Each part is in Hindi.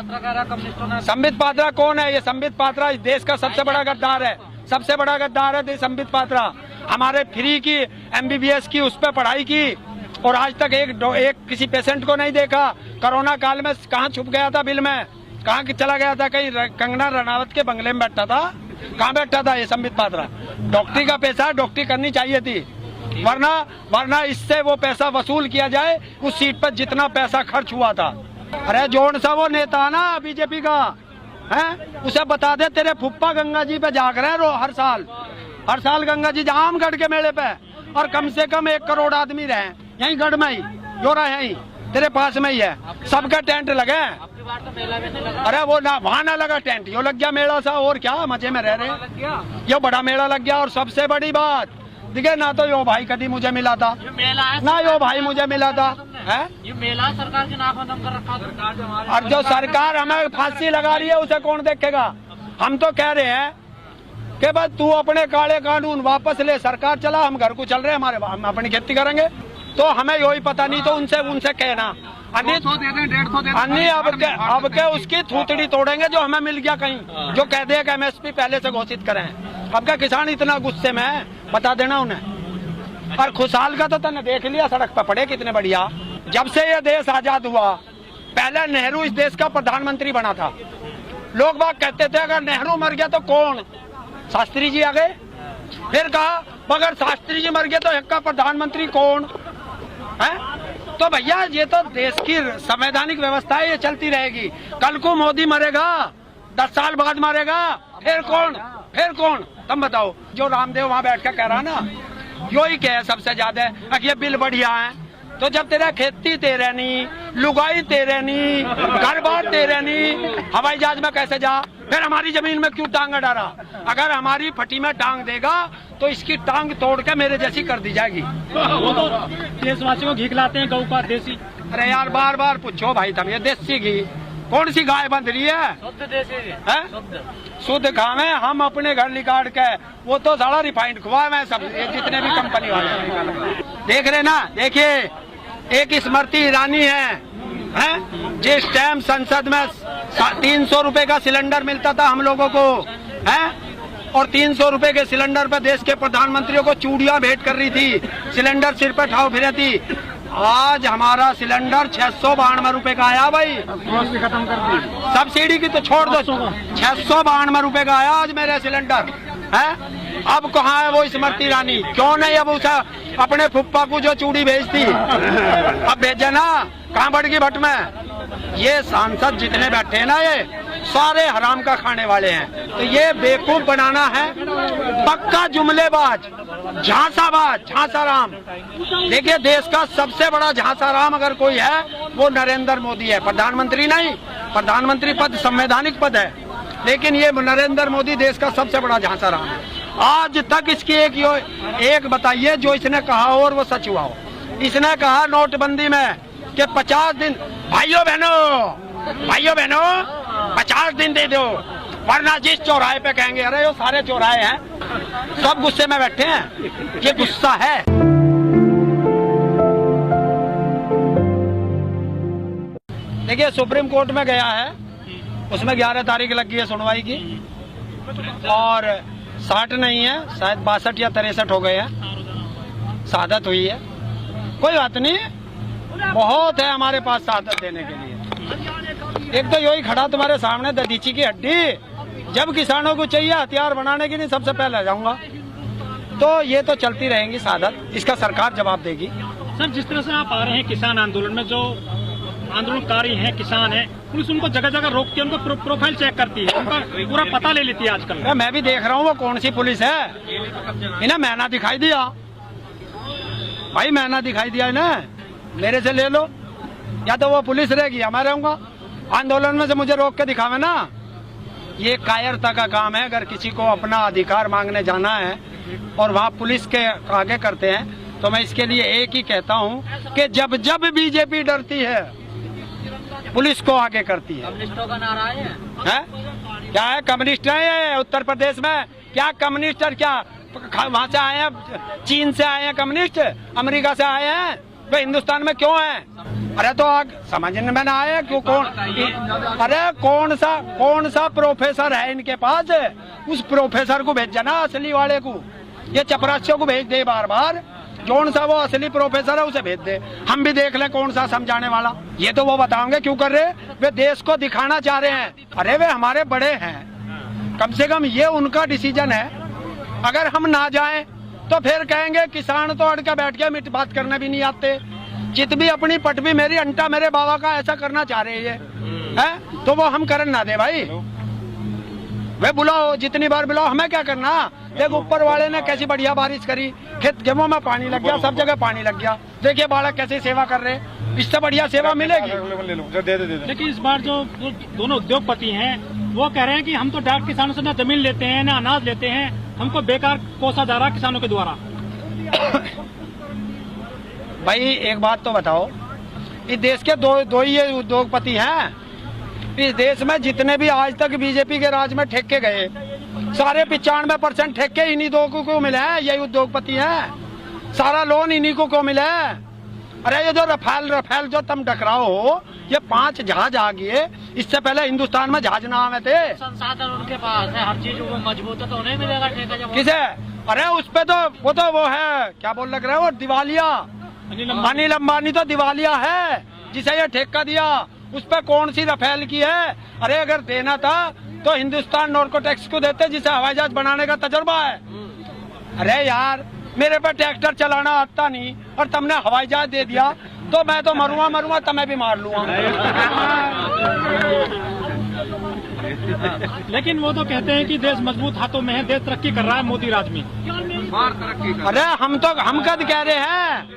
पात्रा कह रहा कम्युनिस्टों ने। संबित पात्रा कौन है? ये संबित पात्रा इस देश का सबसे बड़ा गद्दार है, सबसे बड़ा गद्दार है संबित पात्रा। हमारे फ्री की MBBS की उस पर पढ़ाई की और आज तक एक किसी पेशेंट को नहीं देखा। कोरोना काल में कहाँ छुप गया था बिल में, कहाँ चला गया था? कहीं कंगना रनावत के बंगले में बैठा था? कहाँ बैठा था ये संबित पात्रा? डॉक्टरी का पैसा डॉक्टरी करनी चाहिए थी, वरना इससे वो पैसा वसूल किया जाए उस सीट पर जितना पैसा खर्च हुआ था। अरे जोन सा वो नेता ना बीजेपी का है, उसे बता दे तेरे फुप्पा गंगा जी पे जाग रहे हैं हर साल गंगा जी आमगढ़ के मेले पे, और कम से कम 1 करोड़ आदमी रहे यहीं गढ़ में ही, जोरा यहीं तेरे पास में ही है, सबका टेंट लगे। तो मेला भी नहीं लगा। अरे वो ना वहाँ ना लगा टेंट, यो लग गया मेला सा, और क्या मजे में रह रहे हैं। यो बड़ा मेला लग गया। और सबसे बड़ी बात दिखे ना, तो यो भाई कभी मुझे मिला था ना, यो भाई मुझे मिला था है। ये मेला सरकार के नाम कर रखा सरकार, और जो सरकार हमें फांसी लगा रही है उसे कौन देखेगा? हम तो कह रहे हैं कि बस तू अपने काले कानून वापस ले, सरकार चला, हम घर को चल रहे हैं, हम अपनी खेती करेंगे। तो हमें यही पता नहीं, तो उनसे कहना अन्नी अब के उसकी थूतड़ी तोड़ेंगे जो हमें मिल गया कहीं, जो कह दे कि MSP पहले से घोषित करें। अब का किसान इतना गुस्से में है, बता देना उन्हें। और खुशहाल का तो तने देख लिया, सड़क पर पड़े कितने बढ़िया। जब से ये देश आजाद हुआ, पहले नेहरू इस देश का प्रधानमंत्री बना था। लोग बात कहते थे अगर नेहरू मर गया तो कौन? शास्त्री जी आ गए। फिर कहा अगर शास्त्री जी मर गए तो एक का प्रधानमंत्री कौन है? तो भैया ये तो देश की संवैधानिक व्यवस्था है, ये चलती रहेगी। कल को मोदी मरेगा, 10 साल बाद मरेगा, फिर कौन? तुम बताओ। जो रामदेव वहाँ बैठ कर कह रहा ना, यो ही कहे सबसे ज्यादा ये बिल बढ़िया है। तो जब तेरा खेती तेरे नहीं, लुगाई तेरे नहीं, घर बार तेरे नहीं, हवाई जहाज में कैसे जा? फिर हमारी जमीन में क्यों टांग डाला? अगर हमारी फटी में टांग देगा तो इसकी टांग तोड़ के मेरे जैसी कर दी जाएगी। वो तो देशवासियों को घी खिलाते हैं, गौ का देसी। अरे यार बार बार पूछो भाई, तुम ये देसी घी कौन सी गाय बंध रही है? शुद्ध देसी है, शुद्ध खावे। हम अपने घर निकाल के, वो तो सारा रिफाइंड खुआ में सब जितने भी कंपनी वाले देख रहे ना। देखिए एक स्मृति ईरानी है, जिस टाइम संसद में 300 रुपए का सिलेंडर मिलता था हम लोगों को, है, और 300 रुपए के सिलेंडर पर देश के प्रधानमंत्रियों को चूड़ियां भेंट कर रही थी, सिलेंडर सिर पर ठाव फिरे थी। आज हमारा सिलेंडर 692 रुपए का आया भाई, खत्म कर दी। सब्सिडी की तो छोड़ दो, 692 रुपए का आया आज मेरा सिलेंडर है। अब कहाँ है वो स्मृति ईरानी? क्यों नहीं अब उसे अपने फुप्पा को जो चूड़ी भेजती, अब भेजे ना, कहाँ बढ़ गई भट्ट में? ये सांसद जितने बैठे हैं ना, ये सारे हराम का खाने वाले हैं। तो ये बेवकूफ बनाना है, पक्का जुमलेबाज, झांसाराम। देखिए देश का सबसे बड़ा झांसाराम अगर कोई है वो नरेंद्र मोदी है। प्रधानमंत्री नहीं, प्रधानमंत्री पद संवैधानिक पद है, लेकिन ये नरेंद्र मोदी देश का सबसे बड़ा झांसाराम है। आज तक इसकी एक बताइए जो इसने कहा हो और वो सच हुआ हो। इसने कहा नोटबंदी में कि 50 दिन, भाइयों बहनों 50 दिन दे दो, वरना जिस चौराहे पे कहेंगे। अरे वो सारे चौराहे हैं, सब गुस्से में बैठे हैं, ये गुस्सा है। देखिए सुप्रीम कोर्ट में गया है, उसमें 11 तारीख लग गई है सुनवाई की, और 60 नहीं है, शायद 62 या 63 हो गए हैं, शहादत हुई है। कोई बात नहीं, बहुत है हमारे पास शहादत देने के लिए। एक तो यही खड़ा तुम्हारे सामने ददीची की हड्डी, जब किसानों को चाहिए हथियार बनाने के लिए सबसे पहले जाऊंगा। तो ये तो चलती रहेंगी शहादत, इसका सरकार जवाब देगी। सर जिस तरह से आप आ रहे हैं किसान आंदोलन में, जो आंदोलनकारी हैं, किसान हैं, पुलिस उनको जगह जगह रोकती है, उनको प्रोफाइल चेक करती है, उनका पूरा पता ले लेती है आजकल। मैं भी देख रहा हूँ वो कौन सी पुलिस है, इन्हें मैना दिखाई दिया भाई, मैना दिखाई दिया इन्हें, मेरे से ले लो, या तो वो पुलिस रहेगी या मैं रहूंगा। आंदोलन में से मुझे रोक के दिखावे ना, ये कायरता का काम है। अगर किसी को अपना अधिकार मांगने जाना है और वहाँ पुलिस के आगे करते हैं, तो मैं इसके लिए एक ही कहता हूँ कि जब जब बीजेपी डरती है पुलिस को आगे करती है। कम्युनिस्टों का नारा है क्या है? कम्युनिस्ट है उत्तर प्रदेश में? क्या कम्युनिस्ट? और क्या वहाँ से आए हैं? चीन से आए हैं कम्युनिस्ट, अमेरिका से आए हैं, वे हिंदुस्तान में क्यों हैं? अरे तो आग समझने में ना आया क्यों? अरे कौन सा प्रोफेसर है इनके पास? उस प्रोफेसर को भेज ना, असली वाले को। ये चपरासियों को भेज दे बार बार। कौन सा वो असली प्रोफेसर है उसे भेज दे, हम भी देख ले कौन सा समझाने वाला। ये तो वो बताओगे क्यों कर रहे? वे देश को दिखाना चाह रहे हैं। अरे वे हमारे बड़े हैं, कम से कम ये उनका डिसीजन है। अगर हम ना जाएं तो फिर कहेंगे किसान तो अड़ के बैठ के बात करने भी नहीं आते। चित भी अपनी पट भी मेरी अंटा मेरे बाबा का ऐसा करना चाह रहे हैं, तो वो हम करन ना दे भाई। वे बुलाओ, जितनी बार बुलाओ, हमें क्या करना। देख ऊपर वाले ने कैसी बढ़िया बारिश करी, खेत गेहूं में पानी लग गया, सब जगह पानी लग गया। देखिए बालक कैसे सेवा कर रहे, इससे बढ़िया सेवा मिलेगी। लेकिन इस बार जो दोनों उद्योगपति हैं वो कह रहे हैं कि हम तो डायरेक्ट किसानों से ना जमीन लेते हैं ना अनाज लेते हैं, हमको बेकार कोसा जा रहा किसानों के द्वारा। भाई एक बात तो बताओ, इस देश के दो ही उद्योगपति हैं। इस देश में जितने भी आज तक बीजेपी के राज में ठेके गए, सारे 95% ठेके इन्हीं दो को मिले हैं। यही उद्योगपति हैं। सारा लोन इन्हीं को मिले हैं। अरे ये जो रफेल जो तुम टकराओ हो, ये 5 जहाज आ गए। इससे पहले हिंदुस्तान में जहाज ना आवे थे। संसाधन उनके पास है, हर चीज वो मजबूत है, तो उन्हें मिलेगा ठेका जब। किसे? अरे उस पे तो वो है, क्या बोल लग रहा है वो, दिवालिया। अनिल अंबानी तो दिवालिया है, जिसे ये ठेका दिया। उस पे कौन सी रफेल की है? अरे अगर देना था तो हिंदुस्तान नॉर्कोटेक्स को देते, जिसे हवाई जहाज बनाने का तजुर्बा है। अरे यार मेरे पे ट्रैक्टर चलाना आता नहीं और तुमने हवाई जहाज दे दिया, तो मैं तो मरूंगा तुम्हें भी मार लूंगा। लेकिन वो तो कहते हैं कि देश मजबूत हाथों में है, देश तरक्की कर रहा है मोदी राज में। अरे हम कद कह रहे हैं,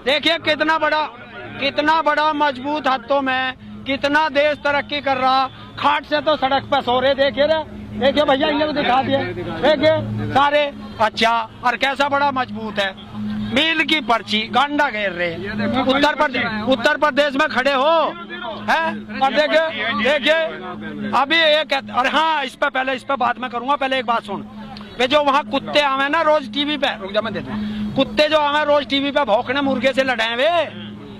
देखिए कितना बड़ा मजबूत हाथों में, कितना देश तरक्की कर रहा। खाट से तो सड़क पर सो रहे, देखिए भैया इन्हें दिखा दिए, देखिए सारे। अच्छा, और कैसा बड़ा मजबूत है। मील की पर्ची गांडा घेर रहे। उत्तर प्रदेश में खड़े हो हैं, और देखिए अभी एक। और हाँ, इस पे बात मैं करूंगा, पहले एक बात सुन। वे जो वहाँ कुत्ते आवे ना रोज टीवी पे, रुक जा मैं देता हूँ। कुत्ते जो आवे रोज टीवी पे भौंकने, मुर्गे से लड़ाए वे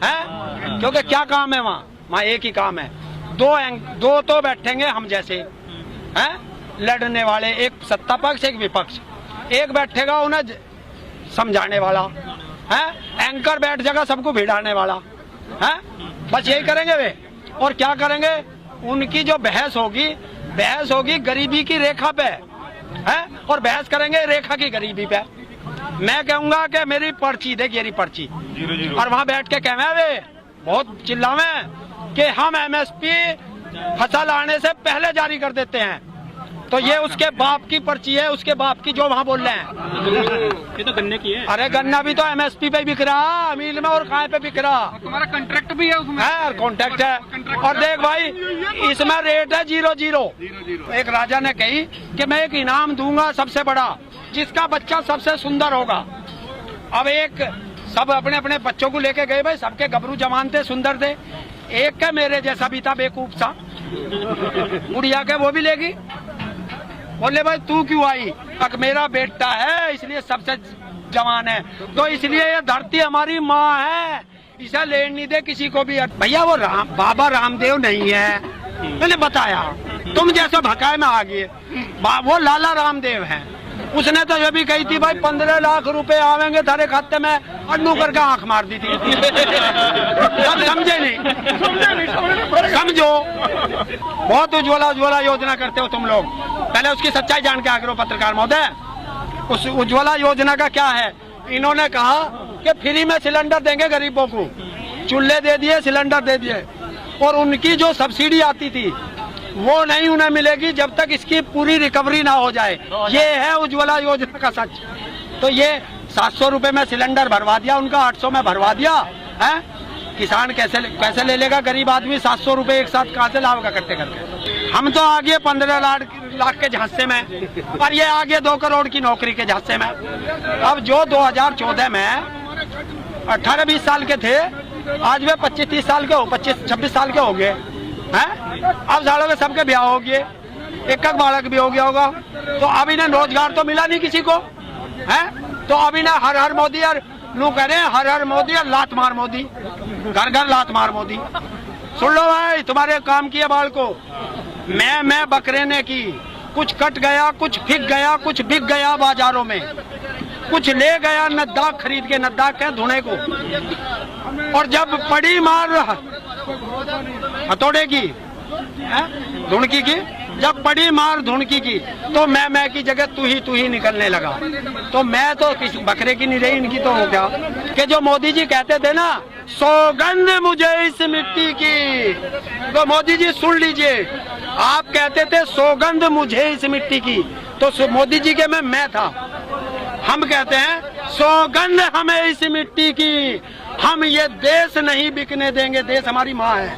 हैं, क्योंकि क्या काम है वहाँ एक ही काम है। दो तो बैठेंगे हम जैसे हैं लड़ने वाले, एक सत्ता पक्ष एक विपक्ष। एक बैठेगा उन्हें समझाने वाला है, एंकर बैठ जाएगा सबको भिड़ाने वाला है। बस यही करेंगे वे। और क्या करेंगे? उनकी जो बहस होगी गरीबी की रेखा पे है, और बहस करेंगे रेखा की गरीबी पे। मैं कहूंगा कि मेरी पर्ची देख, ये पर्ची, और वहां बैठ के कहे वे बहुत चिल्लावे कि हम एमएसपी फसल आने से पहले जारी कर देते हैं। तो ये उसके बाप की पर्ची है, उसके बाप की, जो वहाँ बोल रहे हैं। ये तो गन्ने की है। अरे गन्ना भी तो एमएसपी पे बिक रहा, मील में और कहाँ पे बिक रहा। तुम्हारा कॉन्ट्रैक्ट भी है उसमें? है, कॉन्ट्रैक्ट है। और देख भाई, इसमें रेट है 0-0। एक राजा ने कही कि मैं एक इनाम दूंगा सबसे बड़ा, जिसका बच्चा सबसे सुंदर होगा। अब सब अपने अपने बच्चों को लेके गए भाई, सबके गबरू जवान थे, सुंदर थे। एक के मेरे जैसा भी था, बेवकूफ सा, बुढ़िया के वो भी लेगी। बोले भाई तू क्यों आई? अब मेरा बेटा है इसलिए सबसे जवान है, तो इसलिए ये धरती हमारी माँ है, इसे लेने नहीं दे किसी को भी। भैया वो बाबा रामदेव नहीं है, मैंने बताया। तुम जैसे भकाए में आ गए, वो लाला रामदेव है। उसने तो ये भी कही थी भाई 15 लाख रुपए आवेंगे थारे खाते में, अन्नू करके आंख मार दी थी। समझे नहीं? समझो, बहुत उज्ज्वला योजना करते हो तुम लोग। पहले उसकी सच्चाई जान के आगे रहो पत्रकार महोदय। उस उज्ज्वला योजना का क्या है? इन्होंने कहा कि फ्री में सिलेंडर देंगे गरीबों को, चूल्हे दे दिए, सिलेंडर दे दिए, और उनकी जो सब्सिडी आती थी वो नहीं उन्हें मिलेगी जब तक इसकी पूरी रिकवरी ना हो जाए। ये है उज्ज्वला योजना का सच। तो ये 700 रुपए में सिलेंडर भरवा दिया, उनका 800 में भरवा दिया है। किसान कैसे ले लेगा? गरीब आदमी 700 रुपए एक साथ कहाँ से लाएगा करते करते। हम तो आगे 15 लाख के झांसे में, और ये आगे 2 करोड़ की नौकरी के झांसे में। अब जो 2014 में 18-20 साल के थे, आज वे 25-30 साल के 25-26 साल के हो गए हैं। अब सालों में सबके ब्याह हो गए, एक बालक भी हो गया होगा। तो अब इन्हें रोजगार तो मिला नहीं किसी को है, तो अब इन्हें हर मोदी और नू कह रहे हैं हर हर मोदी और लात मार मोदी, घर घर लात मार मोदी। सुन लो भाई, तुम्हारे काम किए बाल को मैं बकरे ने की, कुछ कट गया, कुछ फिक गया, कुछ बिक गया बाजारों में, कुछ ले गया नद्दाक खरीद के, नद्दाक के धुने को। और जब पड़ी मार हथौड़े की, धुनकी की, जब पड़ी मार धुनकी की, तो मैं की जगह तू ही निकलने लगा। तो मैं तो किसी बकरे की नहीं रही, इनकी तो हो गया कि जो मोदी जी कहते थे ना, सौगंध मुझे इस मिट्टी की। तो मोदी जी सुन लीजिए, आप कहते थे सौगंध मुझे इस मिट्टी की, तो मोदी जी के में मैं था। हम कहते हैं सौगंध हमें इस मिट्टी की, हम ये देश नहीं बिकने देंगे, देश हमारी माँ है,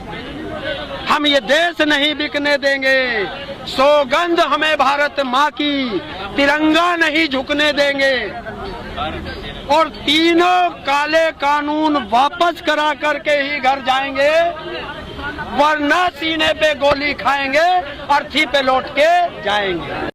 हम ये देश नहीं बिकने देंगे। सौगंध हमें भारत माँ की, तिरंगा नहीं झुकने देंगे। और तीनों काले कानून वापस करा करके ही घर जाएंगे, वरना सीने पे गोली खाएंगे, अर्थी पे लौट के जाएंगे।